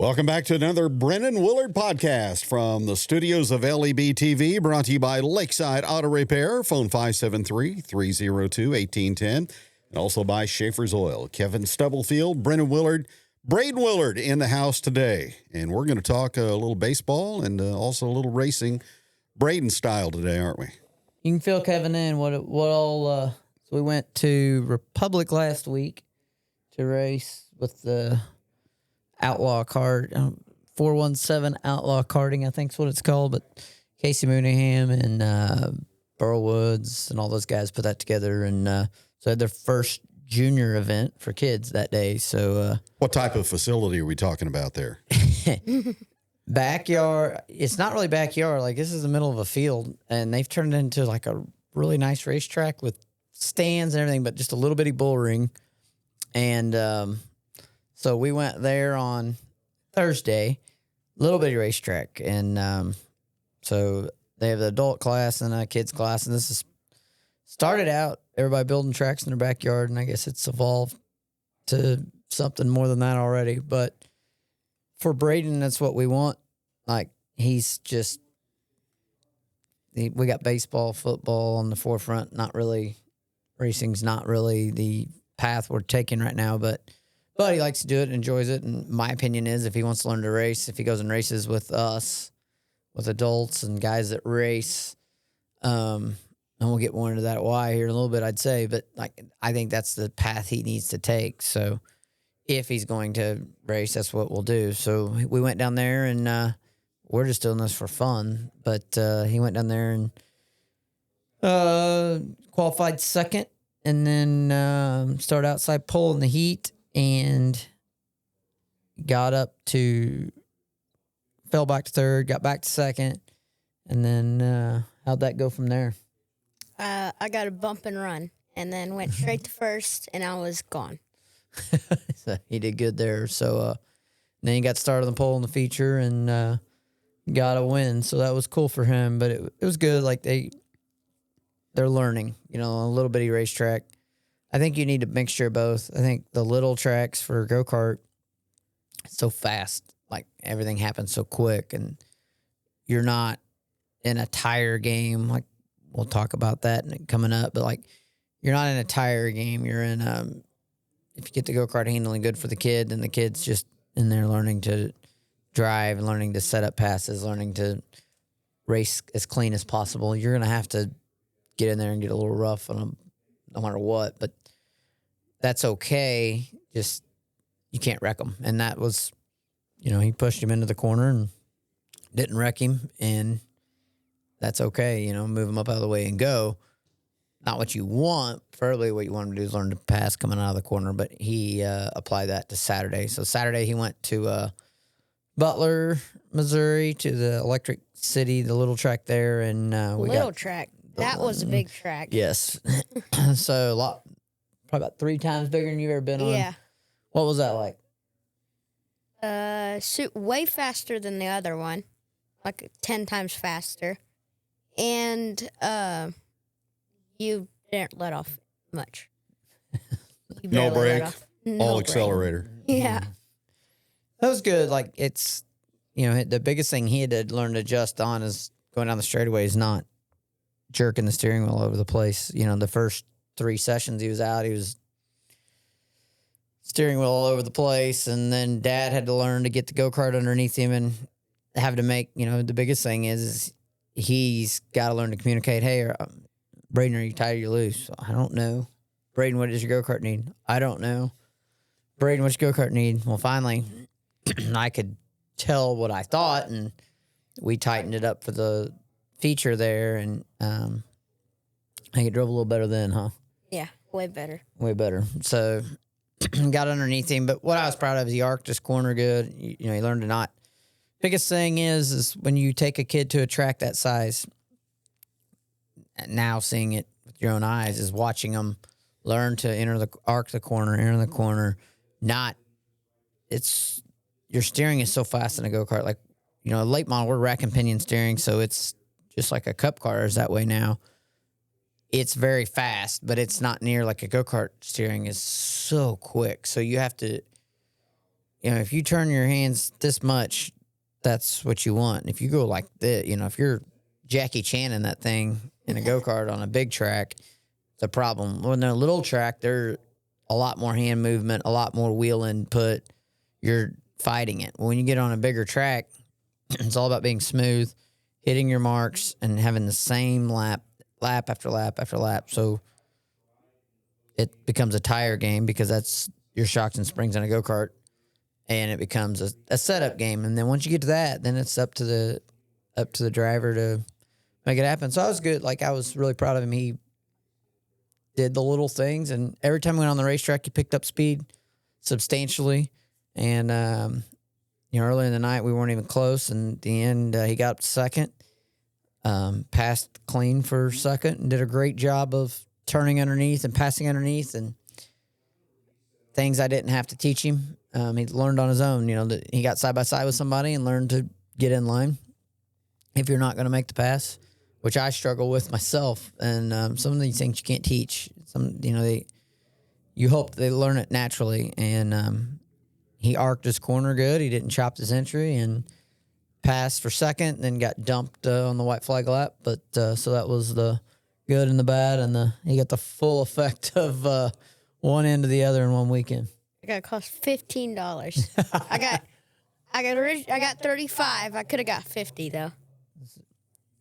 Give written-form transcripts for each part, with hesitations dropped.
Welcome back to another Brennon Willard podcast from the studios of LEB TV, brought to you by Lakeside Auto Repair, phone 573-302-1810, and also by Schaefer's Oil. Kevin Stubblefield, Brennon Willard, Braden Willard in the house today, and we're going to talk a little baseball and also a little racing, Braden style today, aren't we? You can fill Kevin in. So we went to Republic last week to race with the Outlaw Kart, 417 Outlaw Karting, I think is what it's called. But Casey Mooneyham and Burl Woods and all those guys put that together. And so they had their first junior event for kids that day. So what type of facility are we talking about there? Backyard. It's not really backyard. Like, this is the middle of a field, and they've turned it into like a really nice racetrack with stands and everything, but just a little bitty bull ring. And so we went there on Thursday, little bitty racetrack. And so they have the adult class and a kids class. And this is started out, everybody building tracks in their backyard. And I guess it's evolved to something more than that already. But for Braden, that's what we want. Like, we got baseball, football on the forefront. Not really, racing's not really the path we're taking right now, but he likes to do it and enjoys it. And my opinion is, if he wants to learn to race, if he goes and races with us, with adults and guys that race, and we'll get more into that why here in a little bit, I'd say, but like, I think that's the path he needs to take. So if he's going to race, that's what we'll do. So we went down there, and we're just doing this for fun, but he went down there and qualified second, and then started outside pole in the heat, and fell back to third, got back to second, and then how'd that go from there? I got a bump and run, and then went straight to first, and I was gone. So he did good there. So then he got started on the pole in the feature and got a win. So that was cool for him, but it was good. Like, they're learning, a little bitty racetrack. I think you need a mixture of both. I think the little tracks for go-kart, it's so fast. Like, everything happens so quick, and you're not in a tire game. Like, we'll talk about that coming up, but like, you're not in a tire game. You're in, if you get the go-kart handling good for the kid, then the kid's just in there learning to drive and learning to set up passes, learning to race as clean as possible. You're going to have to get in there and get a little rough on them no matter what, but that's okay. Just, you can't wreck them. And that was, he pushed him into the corner and didn't wreck him, and that's okay. Move him up out of the way and go. Not what you want. Preferably what you want him to do is learn to pass coming out of the corner, but he applied that to Saturday. So Saturday he went to Butler, Missouri, to the Electric City, the little track there. And track. That was a big track. Yes. So probably about 3 times bigger than you've ever been on. Yeah. What was that like? Way faster than the other one, like 10 times faster. And you didn't let off much. No brake, all accelerator. Yeah. That was good. Like, it's, the biggest thing he had to learn to adjust on is going down the straightaway is not jerking the steering wheel all over the place. The first 3 sessions he was out, he was steering wheel all over the place. And then Dad had to learn to get the go-kart underneath him and have to make, the biggest thing is he's got to learn to communicate. Hey, Braden, are you tight or you loose? I don't know. Braden, what does your go-kart need? I don't know. Braden, what's your go-kart need? Well, finally, I could tell what I thought, and we tightened it up for the feature there, and I think it drove a little better then, huh? Yeah, way better. Way better. So got underneath him, but what I was proud of is he arced his corner good. He learned to not. Biggest thing is when you take a kid to a track that size, now seeing it with your own eyes, is watching them learn to arc the corner. Your steering is so fast in a go-kart. Like, late model, we're rack and pinion steering, so it's just like a cup car is that way now. It's very fast, but it's not near like a go-kart steering is so quick. So you have to if you turn your hands this much, that's what you want. If you go like this, if you're Jackie Chan in that thing in a go-kart on a big track, it's a problem. When they're a little track, they're a lot more hand movement, a lot more wheel input. You're fighting it. When you get on a bigger track, it's all about being smooth, hitting your marks, and having the same lap after lap after lap. So it becomes a tire game because that's your shocks and springs in a go-kart, and it becomes a setup game. And then once you get to that, then it's up to the driver to make it happen. So I was good. Like, I was really proud of him. He did the little things, and every time we went on the racetrack, he picked up speed substantially. And earlier in the night, we weren't even close. And at the end, he got up to second, passed clean for second, and did a great job of turning underneath and passing underneath, and things I didn't have to teach him. He learned on his own. That he got side by side with somebody and learned to get in line if you're not going to make the pass, which I struggle with myself. And some of these things you can't teach. You hope they learn it naturally. And he arced his corner good. He didn't chop his entry and passed for second, then got dumped on the white flag lap. But so that was the good and the bad, and he got the full effect of one end to the other in one weekend. It got cost $15. I got 35. I could have got 50 though.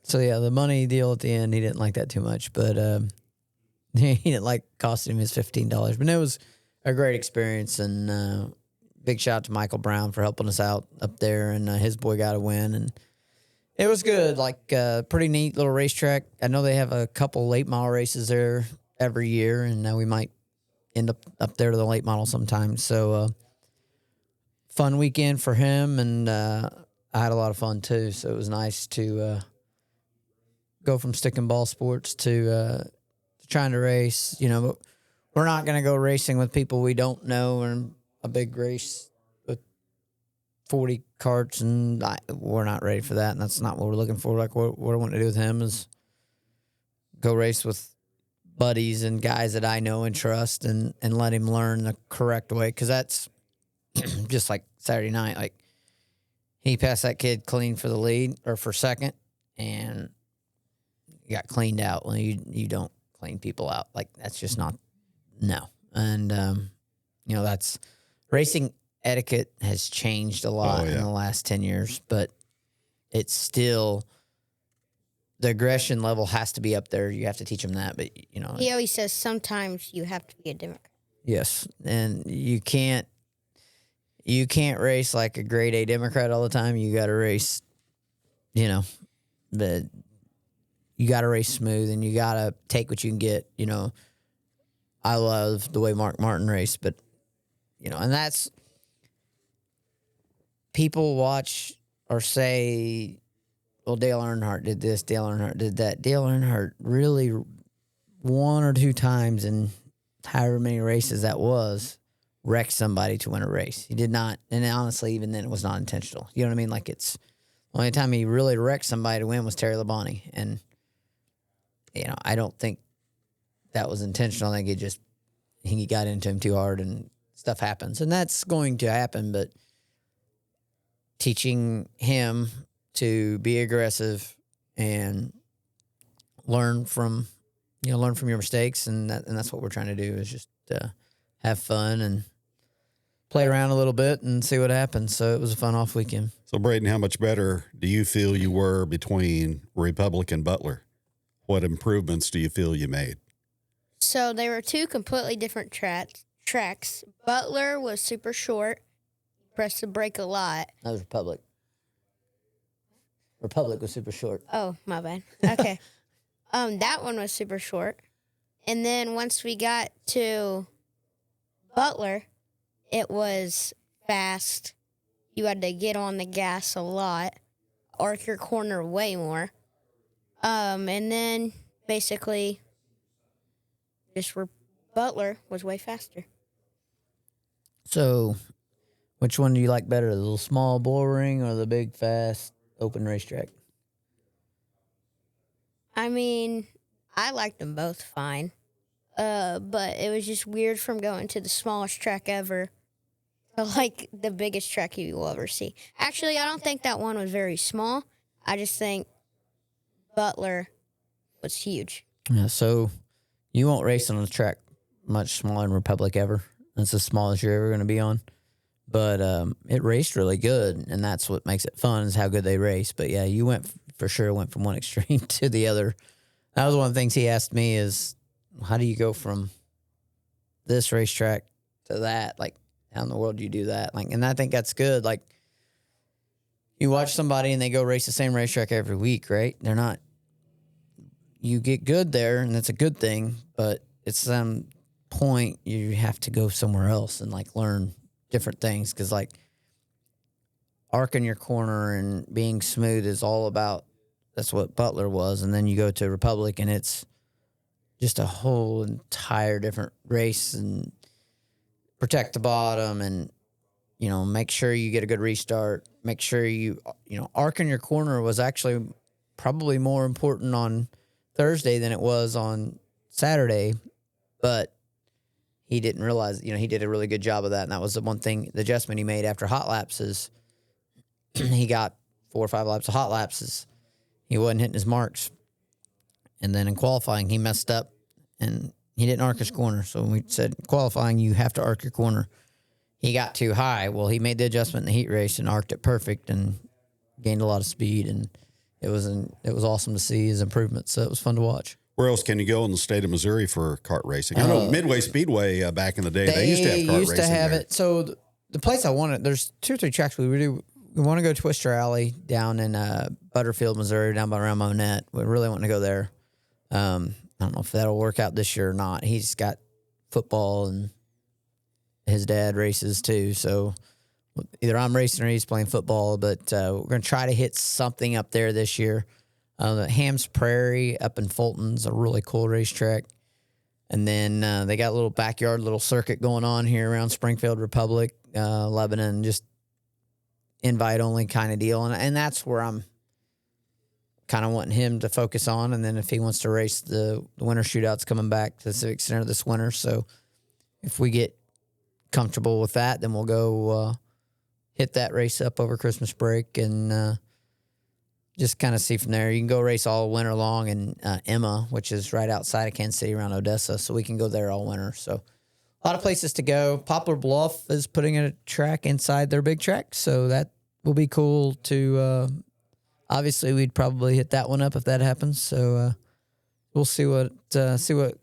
So yeah, the money deal at the end, he didn't like that too much, but he didn't like costing him his $15. But it was a great experience, and big shout out to Michael Brown for helping us out up there, and his boy got a win, and it was good. Like, pretty neat little racetrack. I know they have a couple late model races there every year, and we might end up there to the late model sometime. So, fun weekend for him, and I had a lot of fun too. So it was nice to go from stick and ball sports to trying to race. But we're not going to go racing with people we don't know in a big race with 40 carts, and we're not ready for that, and that's not what we're looking for. Like, what I want to do with him is go race with buddies and guys that I know and trust, and let him learn the correct way, because that's just like Saturday night. Like, he passed that kid clean for the lead, or for second, and he got cleaned out. Well, you don't clean people out. Like, that's just not, no. And, that's racing etiquette has changed a lot in the last 10 years, but it's still, the aggression level has to be up there. You have to teach them that, but He always says sometimes you have to be a Democrat. Yes, and you can't race like a grade A Democrat all the time. You got to race, you got to race smooth, and you got to take what you can get. I love the way Mark Martin raced, but and that's, people watch or say, well, Dale Earnhardt did this, Dale Earnhardt did that. Dale Earnhardt really, one or two times in however many races that was, wrecked somebody to win a race. He did not, and honestly, even then, it was not intentional. You know what I mean? Like, it's, the only time he really wrecked somebody to win was Terry Labonte, and I don't think that was intentional. I think he got into him too hard, and stuff happens, and that's going to happen. But teaching him to be aggressive and learn from your mistakes, and that's what we're trying to do, is just have fun and play around a little bit and see what happens. So it was a fun off weekend. So, Braden, how much better do you feel you were between Republic and Butler? What improvements do you feel you made? So they were two completely different tracks. Butler was super short. Pressed the brake a lot. That was Republic. Republic was super short. Oh, my bad. Okay. That one was super short. And then once we got to Butler, it was fast. You had to get on the gas a lot, arc your corner way more. And then basically just where Butler was way faster. So, which one do you like better, the little small bull ring or the big, fast, open racetrack? I mean, I liked them both fine. But it was just weird from going to the smallest track ever like the biggest track you will ever see. Actually, I don't think that one was very small. I just think Butler was huge. Yeah, so you won't race on a track much smaller than Republic ever. That's the smallest you're ever going to be on. But it raced really good, and that's what makes it fun is how good they race. But, yeah, you went from one extreme to the other. That was one of the things he asked me is, how do you go from this racetrack to that? Like, how in the world do you do that? Like, and I think that's good. Like, you watch somebody and they go race the same racetrack every week, right? They're not. You get good there, and that's a good thing. But at some point, you have to go somewhere else and like learn different things because like arcing your corner and being smooth is all about. That's what Butler was, and then you go to Republic, and it's just a whole entire different race and protect the bottom and, you know, make sure you get a good restart. Make sure arcing your corner was actually probably more important on Thursday than it was on Saturday, but he didn't realize, he did a really good job of that. And that was the one thing, the adjustment he made after hot laps is he got 4 or 5 laps of hot laps is he wasn't hitting his marks. And then in qualifying, he messed up and he didn't arc his corner. So we said, qualifying, you have to arc your corner. He got too high. Well, he made the adjustment in the heat race and arced it perfect and gained a lot of speed. And it was awesome to see his improvements. So it was fun to watch. Where else can you go in the state of Missouri for kart racing? I know Midway Speedway back in the day, they used to have kart racing. They used to have it. So the place I wanted, there's 2 or 3 tracks we want to go to Twister Alley down in Butterfield, Missouri, down by around Monette. We really want to go there. I don't know if that'll work out this year or not. He's got football and his dad races too. So either I'm racing or he's playing football, but we're going to try to hit something up there this year. Hams Prairie up in Fulton's a really cool racetrack. And then they got a little backyard, little circuit going on here around Springfield, Republic, Lebanon, just invite only kind of deal. And that's where I'm kind of wanting him to focus on. And then if he wants to race the winter shootouts coming back to the Civic Center this winter. So if we get comfortable with that, then we'll go hit that race up over Christmas break and just kind of see from there. You can go race all winter long in Emma, which is right outside of Kansas City around Odessa. So we can go there all winter. So a lot of places to go. Poplar Bluff is putting a track inside their big track. So that will be cool to, obviously we'd probably hit that one up if that happens. So we'll see what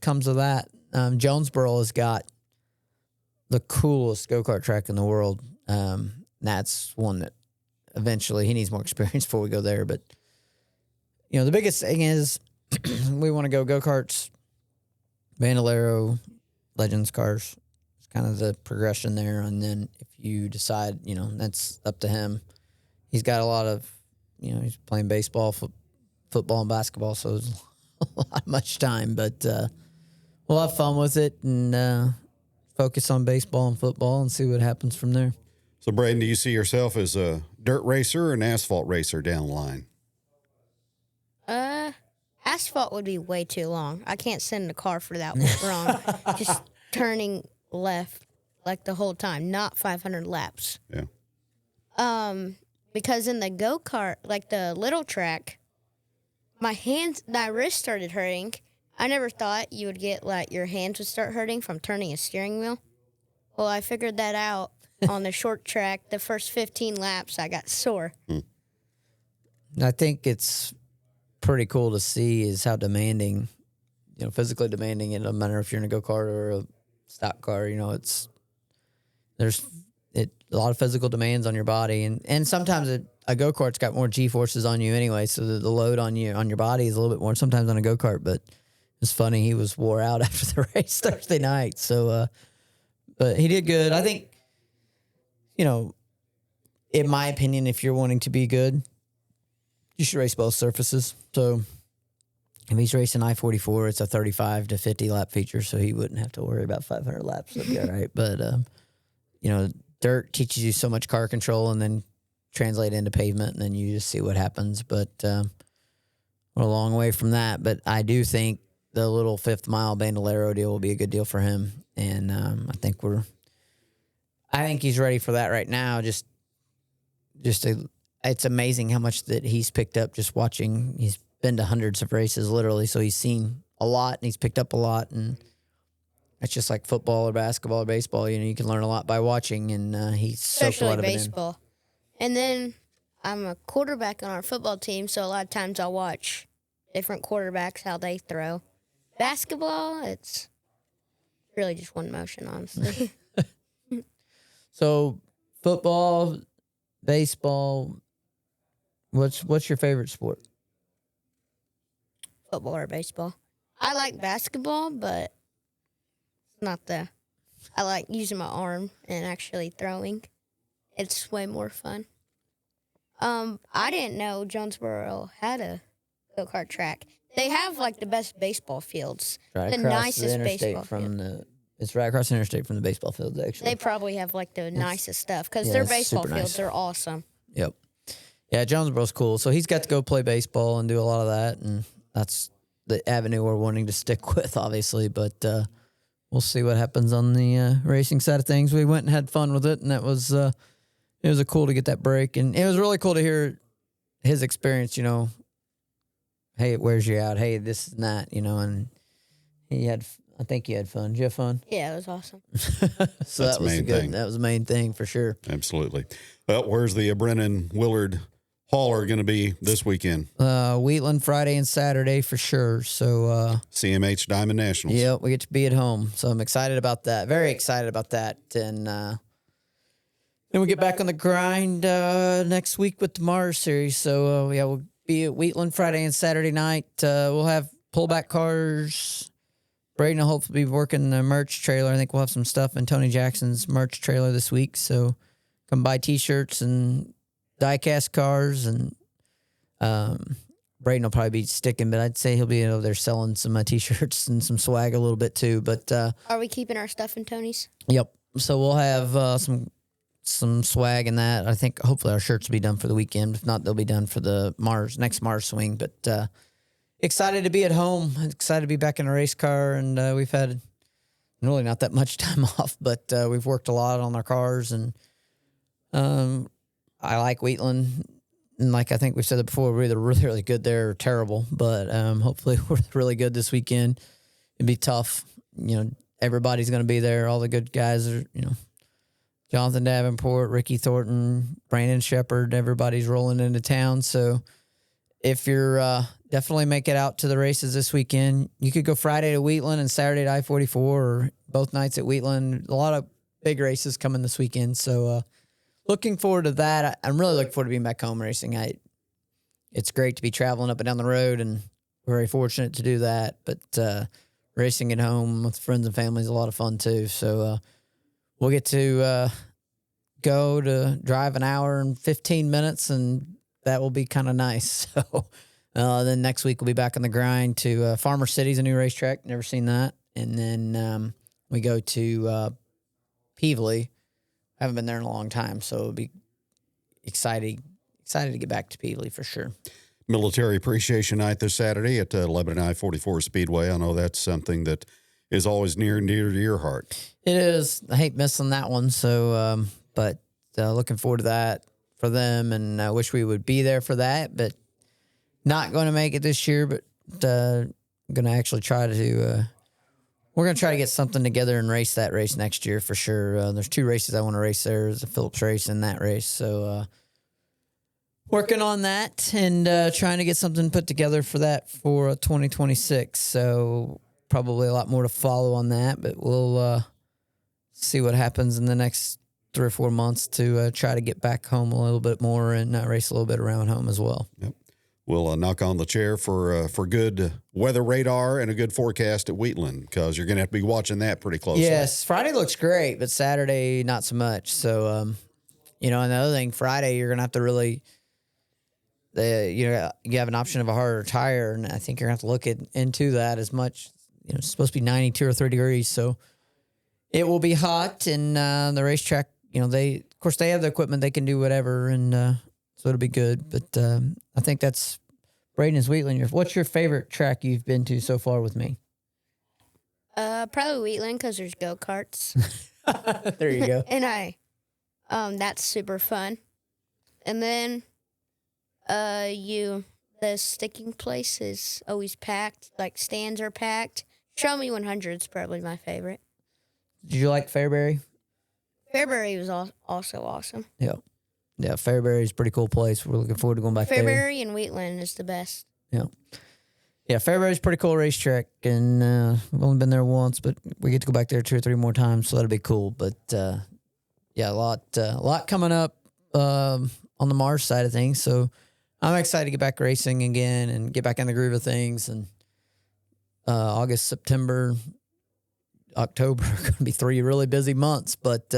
comes of that. Jonesboro has got the coolest go-kart track in the world. That's one that eventually he needs more experience before we go there. But, the biggest thing is we want to go go-karts, Bandolero, Legends cars. It's kind of the progression there. And then if you decide, that's up to him. He's got a lot of, he's playing baseball, football, and basketball, so it's not much time. But we'll have fun with it and focus on baseball and football and see what happens from there. So, Braden, do you see yourself as a dirt racer or an asphalt racer down the line? Asphalt would be way too long. I can't send a car for that wrong. Just turning left like the whole time, not 500 laps. Yeah. Because in the go-kart, like the little track, my wrist started hurting. I never thought you would get, your hands would start hurting from turning a steering wheel. Well, I figured that out on the short track. The first 15 laps, I got sore. I think it's pretty cool to see is how demanding, physically demanding. It doesn't matter if you're in a go-kart or a stock car, there's a lot of physical demands on your body. And sometimes a go-kart's got more G-forces on you anyway, so the load on your body is a little bit more sometimes on a go-kart. But it's funny, he was wore out after the race Thursday night. So, but he did good. I think, in my opinion, if you're wanting to be good, you should race both surfaces. So if he's racing I-44, it's a 35 to 50 lap feature, so he wouldn't have to worry about 500 laps. That'd be all right. But, dirt teaches you so much car control and then translate into pavement, and then you just see what happens. But we're a long way from that. But I do think the little 5th mile Bandolero deal will be a good deal for him. And I think I think he's ready for that right now. It's amazing how much that he's picked up just watching. He's been to hundreds of races, literally, so he's seen a lot and he's picked up a lot. And it's just like football or basketball or baseball. You can learn a lot by watching, and he's soaked a lot of it in. Especially baseball. And then I'm a quarterback on our football team, so a lot of times I'll watch different quarterbacks, how they throw. Basketball, it's really just one motion, honestly. So, football, baseball, what's your favorite sport? Football or baseball. I like basketball, but it's not I like using my arm and actually throwing. It's way more fun. I didn't know Jonesboro had a go-kart track. They have like the best baseball fields. Right the across nicest the interstate baseball from field. It's right across the interstate from the baseball fields, actually. They probably have like the nicest stuff because yeah, their it's baseball super fields nice. are awesome. Yep. Yeah, Jonesboro's cool. So he's got to go play baseball and do a lot of that, and that's the avenue we're wanting to stick with, obviously. But we'll see what happens on the racing side of things. We went and had fun with it, and it was cool to get that break, and it was really cool to hear his experience. Hey, it wears you out. Hey, this and that. And I think he had fun. Did you have fun? Yeah, it was awesome. So that was good. That was the main thing for sure. Absolutely. Well, where's the Brennon Willard hauler going to be this weekend? Wheatland Friday and Saturday for sure. So CMH Diamond Nationals. Yeah, we get to be at home. So I'm excited about that. Very excited about that. And then we get back on the grind next week with the Mars series. So we'll be at Wheatland Friday and Saturday night. We'll have pullback cars. Braden will hopefully be working the merch trailer. I think we'll have some stuff in Tony Jackson's merch trailer this week. So come buy T-shirts and die-cast cars. And Braden will probably be sticking, but I'd say he'll be over there selling some T-shirts and some swag a little bit too. But are we keeping our stuff in Tony's? Yep. So we'll have some swag in that. I think hopefully our shirts will be done for the weekend. If not, they'll be done for the next Mars swing. But excited to be at home. Excited to be back in a race car. And we've had really not that much time off, but we've worked a lot on our cars. And I like Wheatland. And like I think we've said it before, we're either really, really good there or terrible. But hopefully we're really good this weekend. It'd be tough. Everybody's going to be there. All the good guys are, Jonathan Davenport, Ricky Thornton, Brandon Shepard, everybody's rolling into town. So if you're definitely make it out to the races this weekend, you could go Friday to Wheatland and Saturday to I-44 or both nights at Wheatland. A lot of big races coming this weekend. So looking forward to that. I'm really looking forward to being back home racing. It's great to be traveling up and down the road, and we're very fortunate to do that. But racing at home with friends and family is a lot of fun too. So we'll get to go to drive an hour and 15 minutes, and that will be kind of nice. So then next week we'll be back on the grind to Farmer City's a new racetrack. Never seen that. And then we go to Peevely. Haven't been there in a long time, so it'll be excited to get back to Peevely for sure. Military Appreciation Night this Saturday at Lebanon I-44 Speedway. I know that's something that is always near and dear to your heart. It is. I hate missing that one. So, but looking forward to that for them, and I wish we would be there for that, but not going to make it this year. But I'm going to actually try to. We're going to try to get something together and race that race next year for sure. There's 2 races I want to race there. There's a Phillips race and that race. So working on that and trying to get something put together for that for 2026. So probably a lot more to follow on that, but we'll see what happens in the next 3 or 4 months to try to get back home a little bit more and race a little bit around home as well. Yep. We'll knock on the chair for good weather radar and a good forecast at Wheatland, because you're going to have to be watching that pretty closely. Yes, Friday looks great, but Saturday not so much. So, another thing, Friday you're going to have to really, you have an option of a harder tire, and I think you're going to have to look into that as much. It's supposed to be 92 or 3 degrees, so it will be hot, and the racetrack, they have the equipment, they can do whatever, and so it'll be good. But I think that's Braden's Wheatland. What's your favorite track you've been to so far with me? Probably Wheatland, because there's go-karts. There you go. And I That's super fun. And then the sticking place is always packed. Like stands are packed. Show Me 100 is probably my favorite. Did you like Fairbury? Fairbury was also awesome. Yeah. Yeah, Fairbury's a pretty cool place. We're looking forward to going back there. Fairbury and Wheatland is the best. Yeah. Yeah, Fairbury's a pretty cool racetrack, and we've only been there once, but we get to go back there 2 or 3 more times, so that'll be cool. But, yeah, a lot coming up on the Mars side of things, so I'm excited to get back racing again and get back in the groove of things. And August, September, October are going to be 3 really busy months, but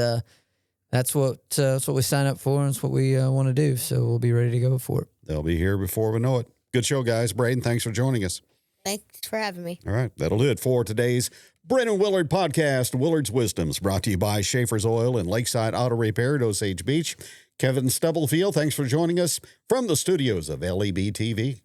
that's what we sign up for, and it's what we want to do. So we'll be ready to go for it. They'll be here before we know it. Good show, guys. Braden, thanks for joining us. Thanks for having me. All right, that'll do it for today's Brennan Willard podcast. Willard's Wisdoms, brought to you by Schaefer's Oil and Lakeside Auto Repair at Osage Beach. Kevin Stubblefield, thanks for joining us from the studios of LEB TV.